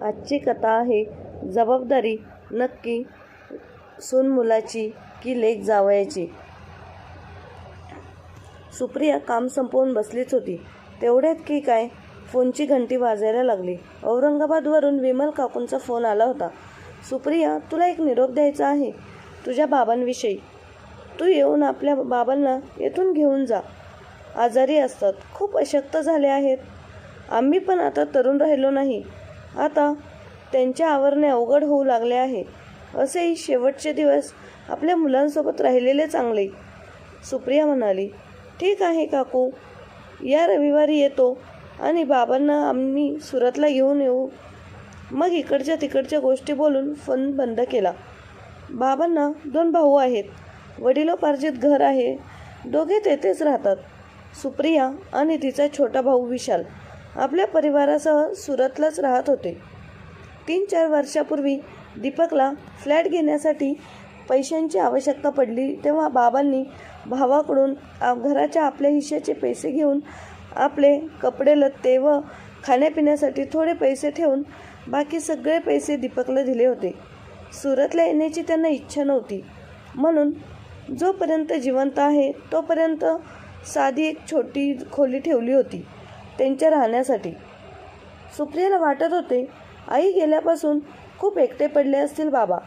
आजची कथा आहे जबाबदारी नक्की सून मुलाची की लेक जावयाची. सुप्रिया काम संपवून बसलीच होती. तेवढ्यात की काय फोनची घंटी वाजायला लागली. औरंगाबादवरून विमल काकूंचा फोन आला होता. सुप्रिया, तुला एक निरोप द्यायचा आहे तुझ्या बाबांविषयी. तू येऊन आपल्या बाबांना येथून घेऊन जा. आजारी असतात, खूप अशक्त झाले आहेत. आम्ही पण आता तरुण राहिलो नाही. आता त्यांच्या आवरणे अवघड होऊ लागले आहे. असेही शेवटचे दिवस आपल्या मुलांसोबत राहिलेले चांगले. सुप्रिया म्हणाली, ठीक आहे काकू, या रविवारी येतो आणि बाबांना आम्ही सुरतला घेऊन येऊ. मग इकडच्या तिकडच्या गोष्टी बोलून फोन बंद केला. बाबांना 2 भाऊ आहेत. वडिलोपार्जित घर आहे. दोघे तेथेच राहतात. सुप्रिया आणि तिचा छोटा भाऊ विशाल आपल्या परिवारासह सुरतलाच राहत होते. 3-4 वर्षापूर्वी दीपकला फ्लॅट घेण्यासाठी पैशांची आवश्यकता पडली तेव्हा बाबांनी भावाकडून घराच्या आपल्या हिश्श्याचे पैसे घेऊन आपले कपडे लत्ते व खाण्यापिण्यासाठी थोडे पैसे ठेवून बाकी सगळे पैसे दीपकला दिले होते. सुरतला येण्याची त्यांना इच्छा नव्हती, म्हणून जोपर्यंत जिवंत आहे तोपर्यंत साधी एक छोटी खोली ठेवली होती त्यांच्या राहण्यासाठी. सुप्रियाला वाटत होते आई गेल्यापासून खूप एकटे पडले असतील बाबा,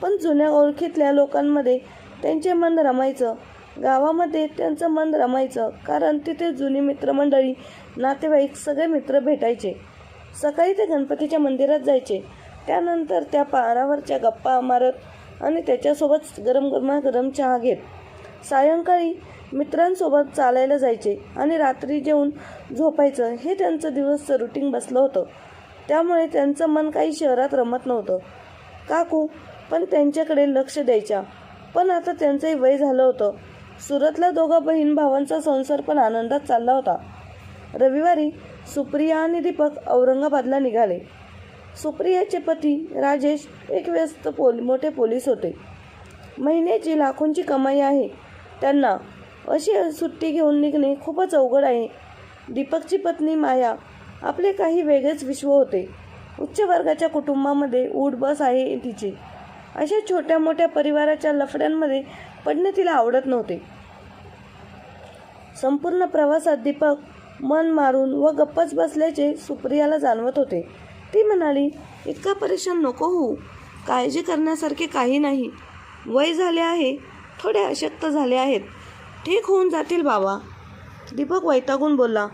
पण जुन्या ओळखीतल्या लोकांमध्ये त्यांचे मन रमायचं. गावामध्ये त्यांचं मन रमायचं, कारण तिथे जुनी मित्रमंडळी, नातेवाईक सगळे मित्र भेटायचे. सकाळी ते गणपतीच्या मंदिरात जायचे, त्यानंतर त्या पारावरच्या गप्पा मारत आणि त्याच्यासोबत गरम चहा घेत सायंकाळी मित्रांसोबत चालायला जायचे आणि रात्री जेवून झोपायचं. हे त्यांचं दिवसचं रुटीन बसलं होतं. त्यामुळे त्यांचं मन काही शहरात रमत नव्हतं. काकू पण त्यांच्याकडे लक्ष द्यायच्या, पण आता त्यांचंही वय झालं होतं. सुरतला 2 बहीण भावांचा संसार पण आनंदात चालला होता. रविवारी सुप्रिया आणि दीपक औरंगाबादला निघाले. सुप्रियाचे पती राजेश एक व्यस्त मोठे पोलीस होते. महिन्याची लाखोंची कमाई आहे त्यांना. अशी सुट्टी घेऊन निघणे खूपच अवघड आहे. दीपकची पत्नी माया, आपले काही वेगळेच विश्व होते. उच्च वर्गाच्या कुटुंबामध्ये उठ-बस आहे तिची. अशा छोट्या मोठ्या परिवाराच्या लफड्यांमध्ये पडणे तिला आवडत नव्हते. संपूर्ण प्रवासात दीपक मन मारून व गप्पच बसल्याचे सुप्रियाला जाणवत होते. ती म्हणाली, इतका परेशान नको होऊ. काळजी करण्यासारखे काही नाही. वय झाले आहे, थोडे अशक्त झाले आहेत. ठीक होऊन जातील बाबा. दीपक वैतागून बोलला.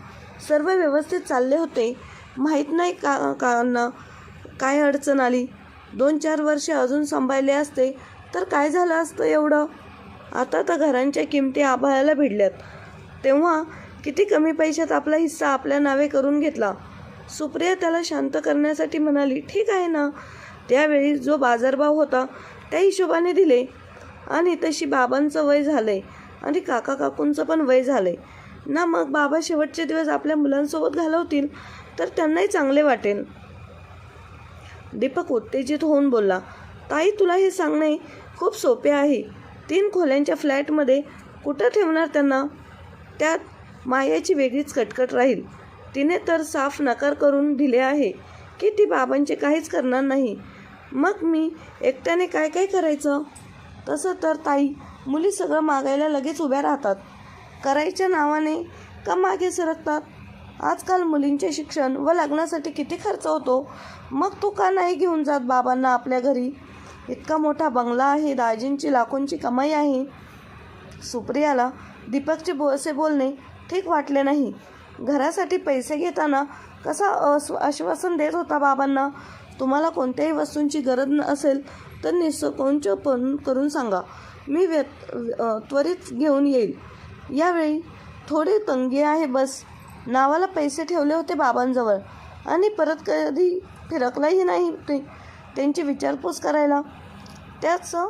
सर्व व्यवस्थित चालले होते. माहीत नाही काकांना काय अडचण आली. 2-4 वर्षे अजून सांभाळले असते तर काय झालं असतं एवढं. आता तर घरांच्या किमती आभाळाला भिडल्यात. तेव्हा किती कमी पैशात आपला हिस्सा आपल्या नावे करून घेतला. सुप्रिया त्याला शांत करण्यासाठी म्हणाली, ठीक आहे ना, त्यावेळी जो बाजारभाव होता त्या हिशोबाने दिले. आणि तशी बाबांचं वय झालंय आणि काकांचं पण वय झालंय ना. मग बाबा शेवटचे दिवस आपल्या मुलांसोबत घालवतील तर त्यांनाही चांगले वाटेल. दीपक उत्तेजित होऊन बोलला, ताई तुला हे सांगणे खूप सोपे आहे. 3 खोल्यांच्या फ्लॅटमध्ये कुठं ठेवणार त्यांना. त्यात मायाची वेगळीच कटकट राहील. तिने तर साफ नकार करून दिले आहे की ती बाबांचे काहीच करणार नाही. मग मी एकट्याने काय काय करायचं. तसं तर ताई, मुली सगळं मागायला लगेच उभ्या राहतात. करायच्या नावाने का मागे सरकतात. आजकाल मुलींचे शिक्षण व लग्नासाठी किती खर्च होतो. मग तू का नाही घेऊन जात बाबांना आपल्या घरी. इतका मोठा बंगला आहे, दाजींची लाखोंची कमाई आहे. सुप्रियाला दीपकचे असे बोलणे ठीक वाटले नाही. घरासाठी पैसे घेताना कसा आश्वासन देत होता बाबांना. तुम्हाला कोणत्याही वस्तूंची गरज असेल तर निसंकोच फोन करून सांगा, मी त्वरित घेऊन येईल. यावेळी थोडी तंगी आहे बस. नावाला पैसे ठेवले होते बाबांजवळ आणि परत कधी फिरकलाही नाही त्यांची विचारपूस करायला. त्याचं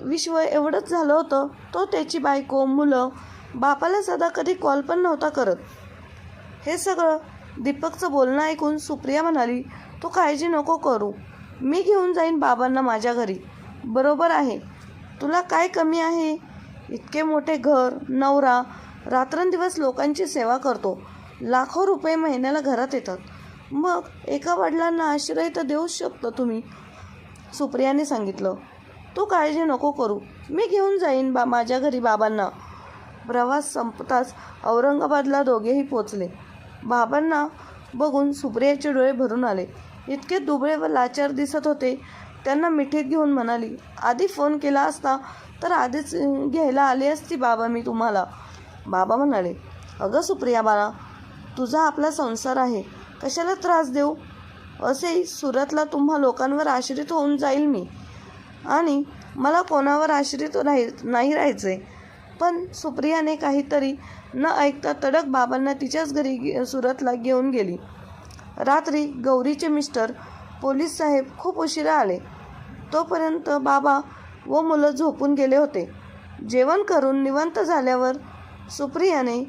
विश्व एवढंच झालं होतं. तो त्याची बायको, मुलं बापाला साधा कधी कॉल पण नव्हता करत. हे सगळं दीपकचं बोलणं ऐकून सुप्रिया म्हणाली, तू काळजी नको करू, मी घेऊन जाईन बाबांना माझ्या घरी. बरोबर आहे, तुला काय कमी आहे. इतके मोठे घर, नवरा, रात्रंदिवस लोकांची सेवा करतो. लाखो रुपये महिन्याला घरात येतात. मग एका वडिलांना आश्रय तर देऊच शकतो तुम्ही, सुप्रियाने सांगितलं. तू काळजी नको करू, मी घेऊन जाईन माझ्या घरी बाबांना. प्रवास संपताच औरंगाबादला दोघेही पोचले. बाबांना बघून सुप्रियाचे डोळे भरून आले. इतके दुबळे व लाचार दिसत होते. त्यांना मिठीत घेऊन म्हणाली, आधी फोन केला असता तर आधीच घ्यायला आली असती बाबा मी तुम्हाला. बाबा म्हणाले, अगं सुप्रिया बाळा, तुझा आपला संसार आहे, कशाला त्रास देऊ. असेही सुरतला तुम्हा लोकांवर आश्रित होऊन जाईल मी, आणि मला कोणावर आश्रित नाही राहायचे. पण सुप्रियाने काहीतरी न ऐकता तडक बाबांना तिच्याच घरी सुरतला घेऊन गेली. रात्री गौरीचे मिस्टर पोलीस साहेब खूप उशिरा आले. तोपर्यंत बाबा व मुलं झोपून गेले होते. जेवण करून निवांत झाल्यावर सुप्रियाने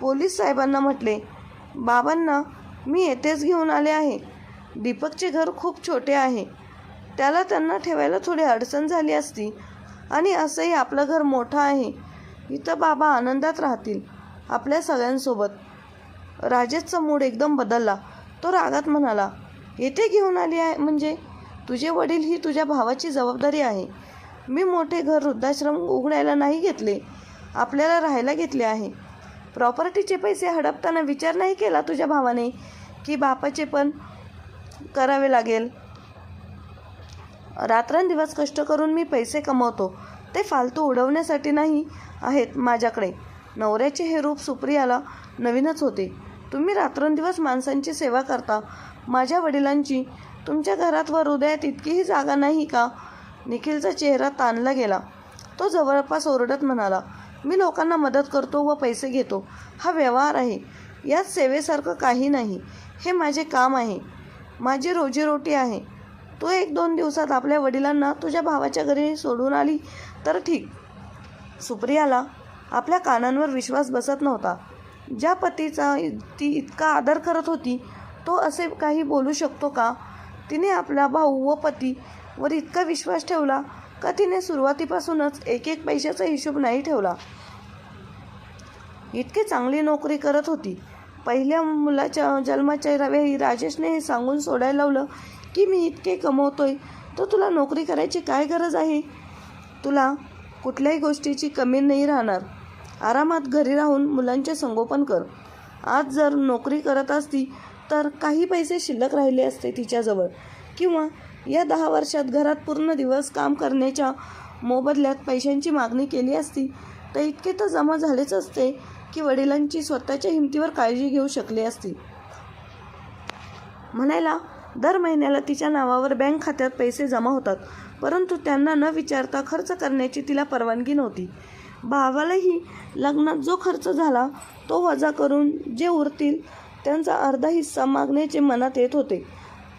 पोलीस साहेबांना म्हटले, बाबांना मी येथेच घेऊन आले आहे. दीपकचे घर खूप छोटे आहे, त्याला त्यांना ठेवायला थोडी अडचण झाली असती, आणि असंही आपलं घर मोठं आहे, इथं बाबा आनंदात राहतील आपल्या सगळ्यांसोबत. राजेशचा मूड एकदम बदलला. तो रागात म्हणाला, येथे घेऊन आली आहे म्हणजे? तुझे वडील ही तुझ्या भावाची जबाबदारी आहे. मी मोठे घर वृद्धाश्रम उघडायला नाही घेतले, आपल्याला राहायला घेतले आहे. प्रॉपर्टीचे पैसे हडपताना विचार नाही केला तुझ्या भावाने की बापाचे पण करावे लागेल. रात्रंदिवस कष्ट करून मी पैसे कमवतो, ते फालतू उडवण्यासाठी नाही आहेत माझ्याकडे. नवऱ्याचे हे रूप सुप्रियाला नवीनच होते. तुम्ही रात्रंदिवस माणसांची सेवा करता, माझ्या वडिलांची तुमच्या घरात व हृदयात इतकीही जागा नाही का? निखिलचा चेहरा ताणला गेला. तो जवळपास ओरडत म्हणाला, मी लोकांना मदत करतो व पैसे घेतो, हा व्यवहार आहे, यात सेवेसारखं काही नाही. हे माझे काम आहे, माझी रोजीरोटी आहे. तू 1-2 दिवसात आपल्या वडिलांना तुझ्या भावाच्या घरी सोडून आली तर ठीक. सुप्रियाला आपल्या कानांवर विश्वास बसत नव्हता. ज्या पतीचा ती इतका आदर करत होती, तो असे काही बोलू शकतो का? तिने आपला भाऊ व पतीवर इतका विश्वास ठेवला का तिने सुरुवातीपासूनच एक पैशाचा हिशोब नाही ठेवला. इतकी चांगली नोकरी करत होती. पहिल्या मुलाच्या जन्माच्या वेळी राजेशने हे सांगून सोडायला लावलं की मी इतके कमवतोय तर तुला नोकरी करायची काय गरज आहे? तुला कुठल्याही गोष्टीची कमी नाही राहणार. आरामात घरी राहून मुलांचे संगोपन कर. आज जर नोकरी करत असती तर काही पैसे शिल्लक राहिले असते तिच्याजवळ, किंवा या 10 वर्षात घरात पूर्ण दिवस काम करण्याच्या मोबदल्यात पैशांची मागणी केली असती तर इतके तर जमा झालेच असते की वडिलांची स्वतःच्या हिमतीवर काळजी घेऊ शकली असती. म्हणायला दर महिन्याला तिच्या नावावर बँक खात्यात पैसे जमा होतात, परंतु त्यांना न विचारता खर्च करण्याची तिला परवानगी नव्हती. भावालाही लग्नात जो खर्च झाला तो वजा करून जे उरतील त्यांचा अर्धा हिस्सा मागण्याचे मनात येत होते,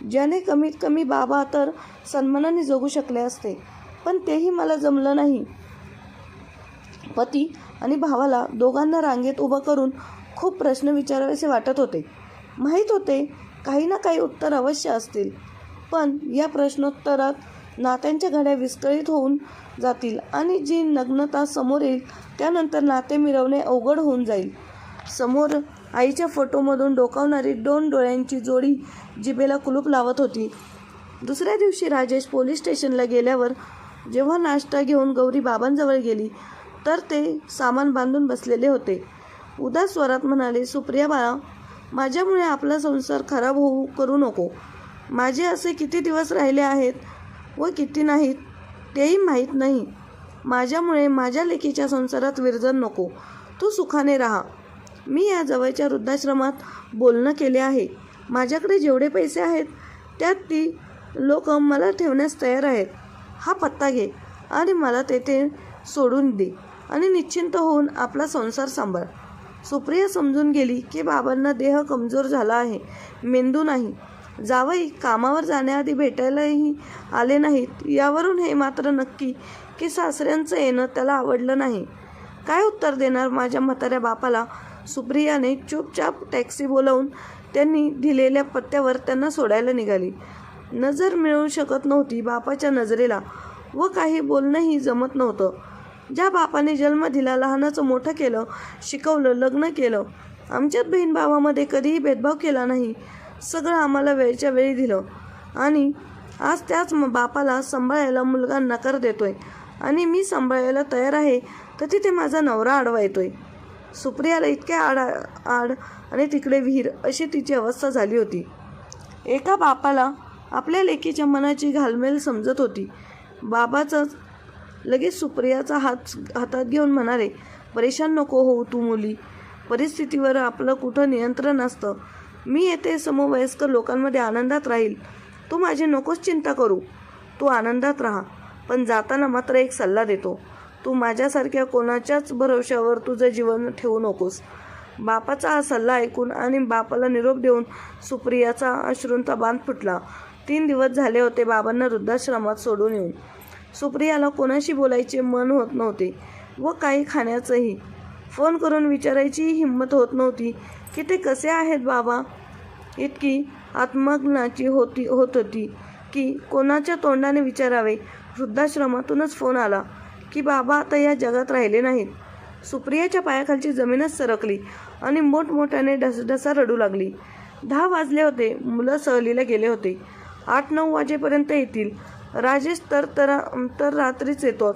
ज्याने कमीत कमी बाबा तर सन्मानाने जगू शकले असते. पण तेही मला जमलं नाही. पती आणि भावाला दोघांना रांगेत उभं करून खूप प्रश्न विचारावेसे वाटत होते. माहीत होते काही ना काही उत्तर अवश्य असतील, पण या प्रश्नोत्तरात नात्यांच्या घड्या विस्कळीत होऊन जातील आणि जी नग्नता समोर येईल त्यानंतर नाते मिळवणे अवघड होऊन जाईल. समोर आईच्या फोटोमधून डोकावणारी 2 डोळ्यांची जोडी जिभेला कुलूप लावत होती. दुसऱ्या दिवशी राजेश पोलीस स्टेशनला गेल्यावर जेव्हा नाश्ता घेऊन गौरी बाबांजवळ गेली तर ते सामान बांधून बसलेले होते. उदास स्वरात म्हणाले, सुप्रिया बाळा, माझ्यामुळे आपला संसार खराब होऊ करू नको. माझे असे किती दिवस राहिले आहेत व किती नाहीत तेही माहीत नाही. माझ्यामुळे माझ्या लेकीच्या संसारात विरजन नको. तू सुखाने राहा. मी या जवळच्या वृद्धाश्रमात बोलणं केले आहे. माझ्याकडे जेवढे पैसे आहेत त्यात ती लोक मला ठेवण्यास तयार आहेत. हा पत्ता घे आणि मला तेथे सोडून दे आणि निश्चिंत होऊन आपला संसार सांभाळ. सुप्रिया समजून गेली की बाबांना देह कमजोर झाला आहे, मेंदू नाही. जावई कामावर जाण्याआधी भेटायलाही आले नाहीत यावरून हे मात्र नक्की की सासऱ्यांचं येणं त्याला आवडलं नाही. काय उत्तर देणार माझ्या म्हाताऱ्या बापाला? सुप्रियाने चुपचाप टॅक्सी बोलावून त्यांनी दिलेल्या पत्त्यावर त्यांना सोडायला निघाली. नजर मिळू शकत नव्हती बापाच्या नजरेला व काही बोलणंही जमत नव्हतं. ज्या बापाने जन्म दिला, लहानाचं मोठं केलं, शिकवलं, लग्न केलं, आमच्यात बहीण भावामध्ये कधीही भेदभाव केला नाही, सगळं आम्हाला वेळच्या वेळी दिलं आणि आज त्याच बापाला सांभाळायला मुलगा नकार देतोय आणि मी सांभाळायला तयार आहे तर तिथे माझा नवरा आडवा येतोय. सुप्रियाला इतके आड आणि तिकडे विहीर अशी तिची अवस्था झाली होती. एका बापाला आपल्या लेकीच्या मनाची घालमेल समजत होती. बाबाचं लगेच सुप्रियाचा हातात घेऊन म्हणाले, परेशान नको होऊ तू मुली. परिस्थितीवर आपलं कुठं नियंत्रण असतं. मी येथे समवयस्क लोकांमध्ये आनंदात राहील. तू माझी नकोच चिंता करू. तू आनंदात राहा. पण जाताना मात्र एक सल्ला देतो. तू माझ्यासारख्या कोणाच्याच भरवशावर तुझं जीवन ठेवू नकोस. बापाचा हा सल्ला ऐकून आणि बापाला निरोप देऊन सुप्रियाचा अश्रूंचा बांध फुटला. 3 दिवस झाले होते बाबांना वृद्धाश्रमात सोडून येऊन. सुप्रियाला कोणाशी बोलायचे मन होत नव्हते व काही खाण्याचंही. फोन करून विचारायचीही हिंमत होत नव्हती की ते कसे आहेत बाबा. इतकी आत्मग्नाची होत होती की कोणाच्या तोंडाने विचारावे. वृद्धाश्रमातूनच फोन आला की बाबा आता या जगात राहिले नाहीत. सुप्रियाच्या पायाखालची जमीनच सरकली आणि मोठमोठ्याने ढसढसा रडू लागली. 10 वाजले होते. मुलं सहलीला गेले होते. 8-9 वाजेपर्यंत येतील. राजेश तर रात्रीच येतो.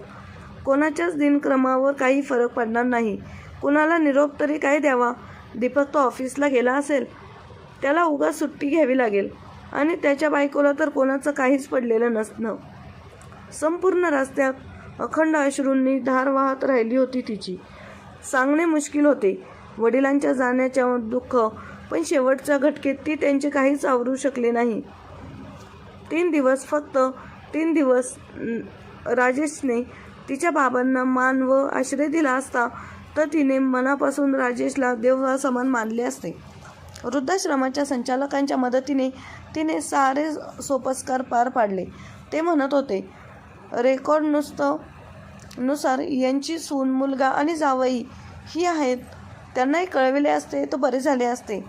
कोणाच्याच दिनक्रमावर काही फरक पडणार नाही. कुणाला निरोप तरी काय द्यावा. दीपक तो ऑफिसला गेला असेल. त्याला उगाच सुट्टी घ्यावी लागेल आणि त्याच्या बायकोला तर कोणाचं काहीच पडलेलं नसणं. संपूर्ण रस्त्यात अखंड अश्रूंनी धार वाहत राहिली होती तिची. सांगणे मुश्किल होते वडिलांच्या जाण्याच्या दुःख, पण शेवटच्या घटकेत ती त्यांचे काहीच आवरू शकले नाही. 3 दिवस, फक्त 3 दिवस राजेशने तिच्या बाबांना मान व आश्रय दिला असता तर तिने मनापासून राजेशला देवासमान मानले असते. वृद्धाश्रमाच्या संचालकांच्या मदतीने तिने सारे सोपस्कार पार पाडले. ते म्हणत होते, रेकॉर्ड नुसार यांची सून, मुलगा आणि जावई ही आहेत. त्यांनाही कळविले असते तर बरे झाले असते.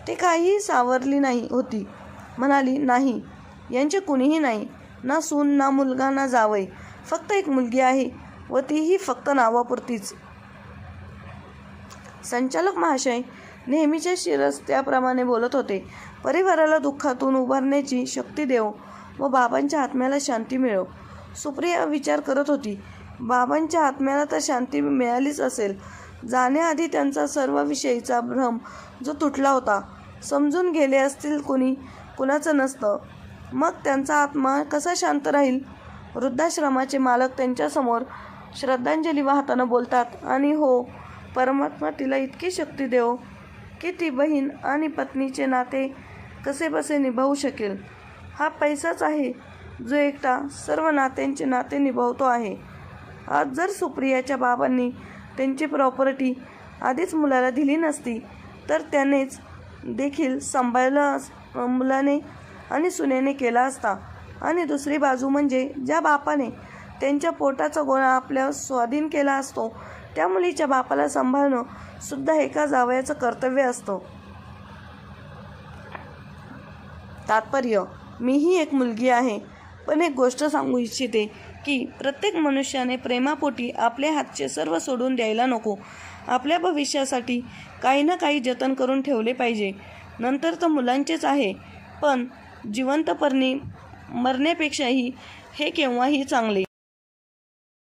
ते काहीही सावरली नाही होती. म्हणाली, नाही, यांचे कुणीही नाही. ना सून, ना मुलगा, ना जावई. फक्त एक मुलगी आहे व तीही फक्त नावापुरतीच. संचालक महाशय नेहमीच्या शिरस्त्याप्रमाणे बोलत होते. परिवाराला दुःखातून उभारण्याची शक्ती देव व बाबांच्या आत्म्याला शांती मिळव. सुप्रिया विचार करत होती. बाबांच्या आत्म्याला तर शांती मिळालीच असेल. जाण्याआधी त्यांचा सर्वविषयीचा भ्रम जो तुटला होता. समजून गेले असतील कुणाचं नसतं. मग त्यांचा आत्मा कसा शांत राहील. वृद्धाश्रमाचे मालक त्यांच्यासमोर श्रद्धांजली वाहताना बोलतात आणि हो, परमात्मा तिला इतकी शक्ती देव की ती बहीण आणि पत्नीचे नाते कसेबसे निभावू शकेल. हा पैसाच आहे जो एकटा सर्व नात्यांचे नाते निभावतो आहे. आज जर सुप्रियाच्या बाबांनी त्यांची प्रॉपर्टी आधीच मुलाला दिली नसती तर त्यानेच देखील सांभाळलं मुलाने आणि सुनेने केला असता. आणि दुसरी बाजू म्हणजे ज्या बापाने त्यांच्या पोटाचा गोळा आपल्या स्वाधीन केला असतो त्या मुलीच्या बापाला सांभाळणं सुद्धा एका जावयाचं कर्तव्य असतं. तात्पर्य, मीही एक मुलगी आहे, पण एक गोष्ट सांगू इच्छिते की प्रत्येक मनुष्याने प्रेमापोटी आपल्या हातचे सर्व सोडून द्यायला नको. आपल्या भविष्यासाठी काही ना काही जतन करून ठेवले पाहिजे. नंतर तर मुलांचेच आहे, पण जिवंतपणी मरण्यापेक्षाही हे केव्हाही चांगले.